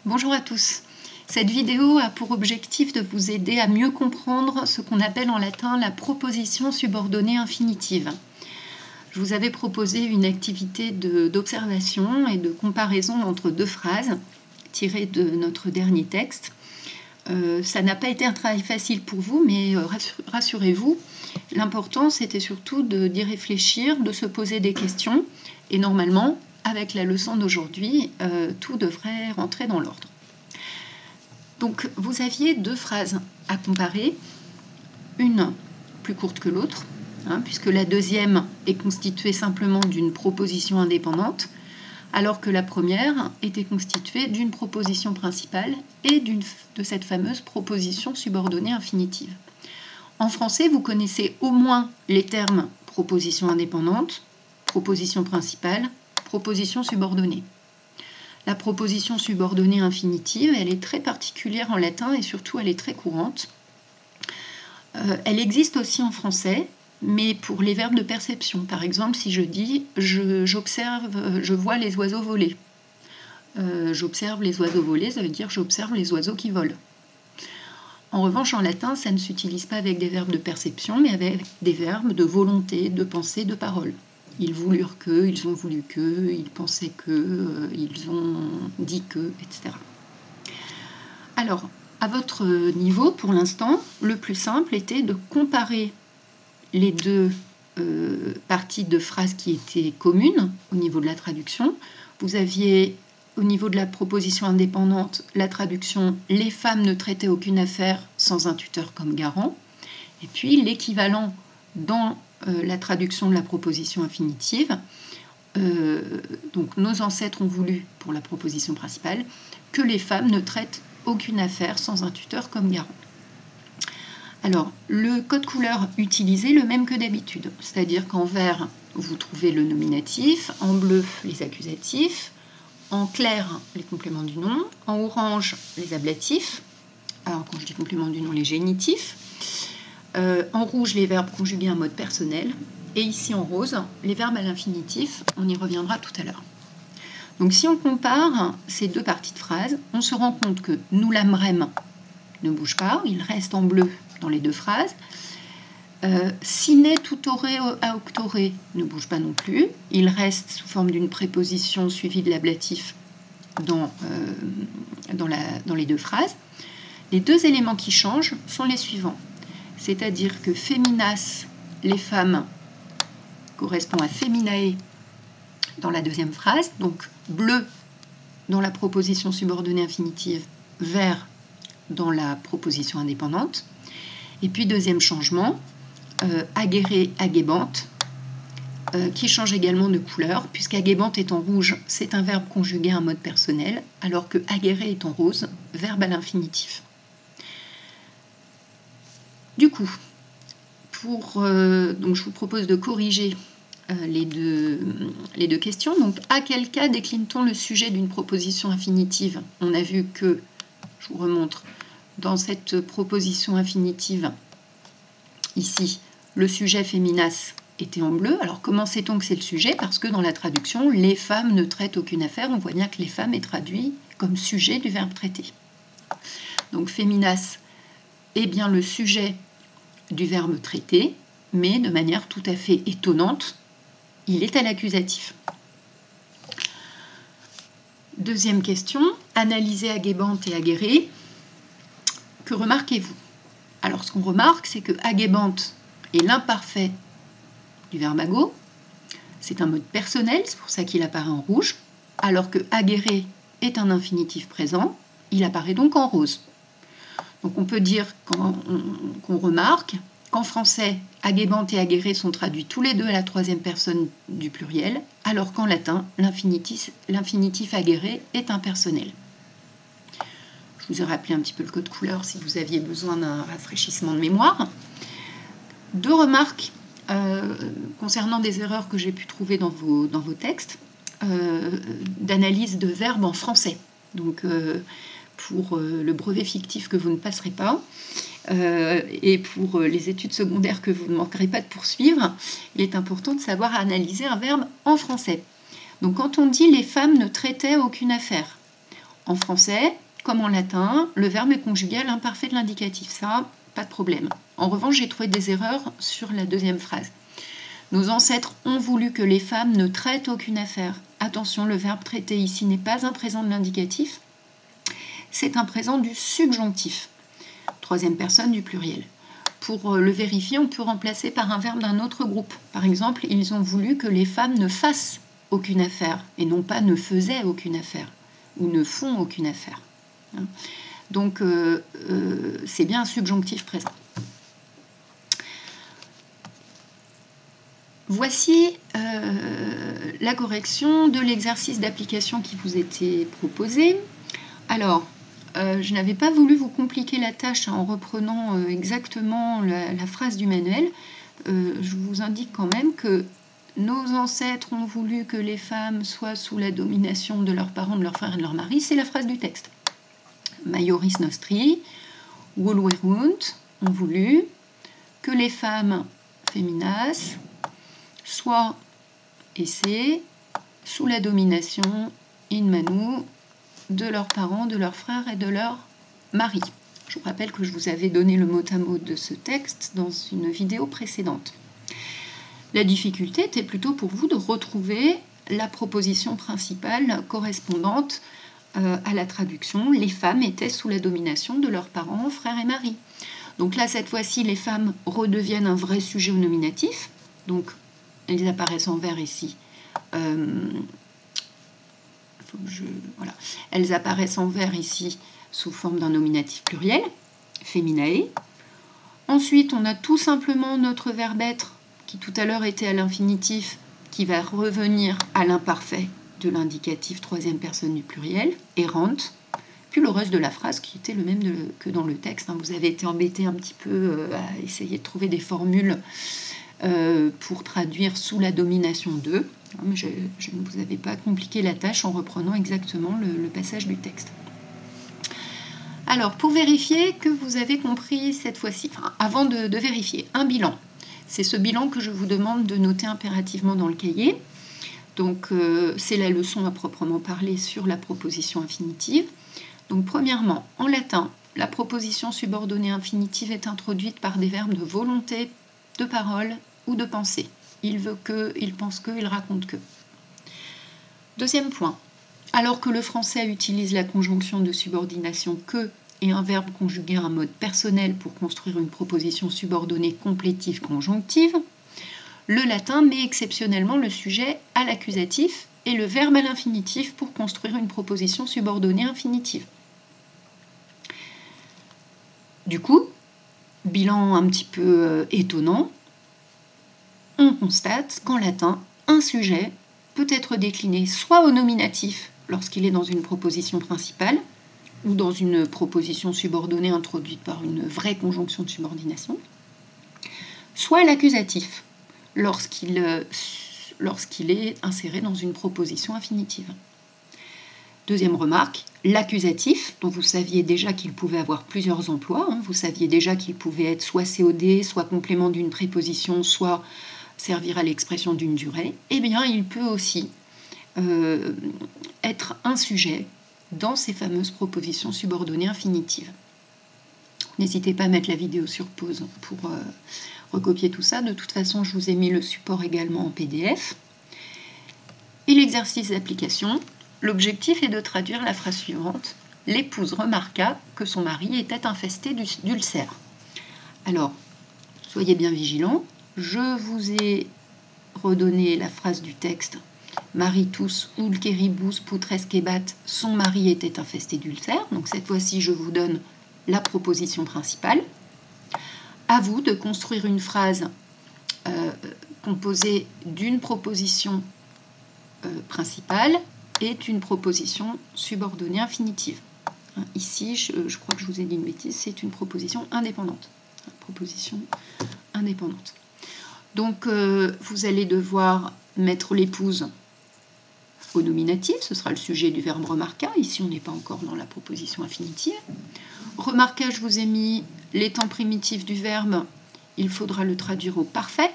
Bonjour à tous. Cette vidéo a pour objectif de vous aider à mieux comprendre ce qu'on appelle en latin la proposition subordonnée infinitive. Je vous avais proposé une activité d'observation et de comparaison entre deux phrases tirées de notre dernier texte. Ça n'a pas été un travail facile pour vous, mais rassurez-vous, l'important c'était surtout d'y réfléchir, de se poser des questions, et normalement, avec la leçon d'aujourd'hui, tout devrait rentrer dans l'ordre. Donc, vous aviez deux phrases à comparer, une plus courte que l'autre, puisque la deuxième est constituée simplement d'une proposition indépendante, alors que la première était constituée d'une proposition principale et de cette fameuse proposition subordonnée infinitive. En français, vous connaissez au moins les termes proposition indépendante, proposition principale, proposition subordonnée. La proposition subordonnée infinitive, elle est très particulière en latin et surtout elle est très courante. Elle existe aussi en français, mais pour les verbes de perception. Par exemple, si je dis je vois les oiseaux voler. J'observe les oiseaux voler, ça veut dire j'observe les oiseaux qui volent. En revanche, en latin, ça ne s'utilise pas avec des verbes de perception, mais avec des verbes de volonté, de pensée, de parole. Ils voulurent que, ils ont voulu que, ils pensaient que, ils ont dit que, etc. Alors, à votre niveau, pour l'instant, le plus simple était de comparer les deux parties de phrases qui étaient communes au niveau de la traduction. Vous aviez, au niveau de la proposition indépendante, la traduction « Les femmes ne traitaient aucune affaire sans un tuteur comme garant ». Et puis l'équivalent dans la traduction de la proposition infinitive. Donc nos ancêtres ont voulu, pour la proposition principale, que les femmes ne traitent aucune affaire sans un tuteur comme garant. Alors, le code couleur utilisé, le même que d'habitude, c'est-à-dire qu'en vert, vous trouvez le nominatif, en bleu, les accusatifs, en clair, les compléments du nom, en orange, les ablatifs, alors quand je dis compléments du nom, les génitifs, en rouge, les verbes conjugués en mode personnel, et ici en rose, les verbes à l'infinitif, on y reviendra tout à l'heure. Donc si on compare ces deux parties de phrase, on se rend compte que nous l'aimerem ne bouge pas, il reste en bleu dans les deux phrases. Sine tutore a auctore ne bouge pas non plus, il reste sous forme d'une préposition suivie de l'ablatif dans les deux phrases. Les deux éléments qui changent sont les suivants. C'est-à-dire que féminas, les femmes, correspond à feminae dans la deuxième phrase, donc bleu dans la proposition subordonnée infinitive, vert dans la proposition indépendante. Et puis deuxième changement, agere, agebante, qui change également de couleur, puisqu'agebante est en rouge, c'est un verbe conjugué à un mode personnel, alors que agere est en rose, verbe à l'infinitif. Du coup, donc je vous propose de corriger les deux questions. Donc, à quel cas décline-t-on le sujet d'une proposition infinitive? On a vu que, je vous remontre, dans cette proposition infinitive, ici, le sujet féminas était en bleu. Alors, comment sait-on que c'est le sujet? Parce que dans la traduction, les femmes ne traitent aucune affaire. On voit bien que les femmes est traduit comme sujet du verbe traiter. Donc, féminas est bien le sujet du verbe traiter, mais de manière tout à fait étonnante, il est à l'accusatif. Deuxième question, analysez agebante et agere. Que remarquez-vous? Alors, ce qu'on remarque, c'est que agebante est l'imparfait du verbe ago. C'est un mode personnel, c'est pour ça qu'il apparaît en rouge, alors que agere est un infinitif présent, il apparaît donc en rose. Donc on peut dire qu'on remarque qu'en français, agebante et agere sont traduits tous les deux à la troisième personne du pluriel, alors qu'en latin, l'infinitif agere est impersonnel. Je vous ai rappelé un petit peu le code couleur si vous aviez besoin d'un rafraîchissement de mémoire. Deux remarques concernant des erreurs que j'ai pu trouver dans vos textes d'analyse de verbes en français. Donc, pour le brevet fictif que vous ne passerez pas et pour les études secondaires que vous ne manquerez pas de poursuivre, il est important de savoir analyser un verbe en français. Donc quand on dit « les femmes ne traitaient aucune affaire », En français, comme en latin, le verbe est conjugué à l'imparfait de l'indicatif. Ça, pas de problème. En revanche, j'ai trouvé des erreurs sur la deuxième phrase. Nos ancêtres ont voulu que les femmes ne traitent aucune affaire. Attention, le verbe traiter ici n'est pas un présent de l'indicatif, c'est un présent du subjonctif, troisième personne du pluriel. Pour le vérifier, on peut remplacer par un verbe d'un autre groupe. Par exemple, ils ont voulu que les femmes ne fassent aucune affaire, et non pas ne faisaient aucune affaire, ou ne font aucune affaire. Donc, c'est bien un subjonctif présent. Voici la correction de l'exercice d'application qui vous était proposé. Alors, je n'avais pas voulu vous compliquer la tâche en reprenant exactement la phrase du manuel. Je vous indique quand même que nos ancêtres ont voulu que les femmes soient sous la domination de leurs parents, de leurs frères et de leurs maris. C'est la phrase du texte. Maioris nostri, voluerunt, ont voulu que les femmes féminas soient essaient sous la domination in manu de leurs parents, de leurs frères et de leurs maris. Je vous rappelle que je vous avais donné le mot à mot de ce texte dans une vidéo précédente. La difficulté était plutôt pour vous de retrouver la proposition principale correspondante à la traduction. Les femmes étaient sous la domination de leurs parents, frères et maris. Donc là, cette fois-ci, les femmes redeviennent un vrai sujet au nominatif. Donc, elles apparaissent en vert ici. Voilà. Elles apparaissent en vert ici sous forme d'un nominatif pluriel, feminae. Ensuite, on a tout simplement notre verbe être, qui tout à l'heure était à l'infinitif, qui va revenir à l'imparfait de l'indicatif troisième personne du pluriel, errant. Puis le reste de la phrase qui était le même que dans le texte. Vous avez été embêté un petit peu à essayer de trouver des formules pour traduire sous la domination de. Mais je ne vous avais pas compliqué la tâche en reprenant exactement le passage du texte. Alors, pour vérifier que vous avez compris cette fois-ci, avant de vérifier, un bilan. C'est ce bilan que je vous demande de noter impérativement dans le cahier. Donc, c'est la leçon à proprement parler sur la proposition infinitive. Donc, premièrement, en latin, la proposition subordonnée infinitive est introduite par des verbes de volonté, de parole ou de pensée. Il veut que, il pense que, il raconte que. Deuxième point, alors que le français utilise la conjonction de subordination que et un verbe conjugué à un mode personnel pour construire une proposition subordonnée complétive conjonctive, le latin met exceptionnellement le sujet à l'accusatif et le verbe à l'infinitif pour construire une proposition subordonnée infinitive. Du coup, bilan un petit peu étonnant, on constate qu'en latin, un sujet peut être décliné soit au nominatif lorsqu'il est dans une proposition principale, ou dans une proposition subordonnée introduite par une vraie conjonction de subordination, soit à l'accusatif lorsqu'il est inséré dans une proposition infinitive. Deuxième remarque, l'accusatif, dont vous saviez déjà qu'il pouvait avoir plusieurs emplois, vous saviez déjà qu'il pouvait être soit COD, soit complément d'une préposition, soit servir à l'expression d'une durée, eh bien il peut aussi être un sujet dans ces fameuses propositions subordonnées infinitives. N'hésitez pas à mettre la vidéo sur pause pour recopier tout ça. De toute façon, je vous ai mis le support également en PDF. Et l'exercice d'application, l'objectif est de traduire la phrase suivante. L'épouse remarqua que son mari était infesté d'ulcères. Alors, soyez bien vigilants. Je vous ai redonné la phrase du texte. Maritus ulceribus putrescebat, son mari était infesté d'ulcères. Donc cette fois-ci, je vous donne la proposition principale. À vous de construire une phrase composée d'une proposition principale et d'une proposition subordonnée infinitive. Ici, je crois que je vous ai dit une bêtise, c'est une proposition indépendante. Proposition indépendante. Donc, vous allez devoir mettre l'épouse au nominatif, ce sera le sujet du verbe remarqua. Ici, on n'est pas encore dans la proposition infinitive. Remarqua, je vous ai mis les temps primitifs du verbe. Il faudra le traduire au parfait,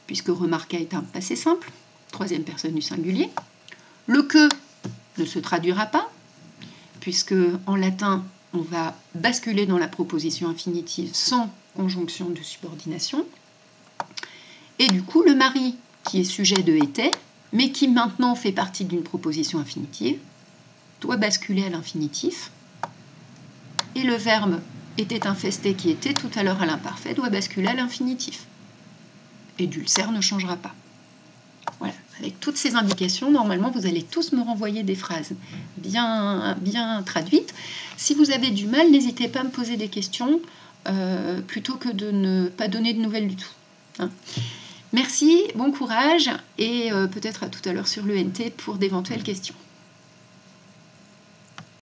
puisque remarqua est un passé simple, troisième personne du singulier. Le que ne se traduira pas. puisque en latin, on va basculer dans la proposition infinitive sans conjonction de subordination. Et du coup, le mari, qui est sujet de était, mais qui maintenant fait partie d'une proposition infinitive, doit basculer à l'infinitif. Et le verbe était infesté, qui était tout à l'heure à l'imparfait, doit basculer à l'infinitif. Et dulcère ne changera pas. Voilà. Avec toutes ces indications, normalement, vous allez tous me renvoyer des phrases bien traduites. Si vous avez du mal, n'hésitez pas à me poser des questions, plutôt que de ne pas donner de nouvelles du tout. Hein. Merci, bon courage, et peut-être à tout à l'heure sur l'ENT pour d'éventuelles questions.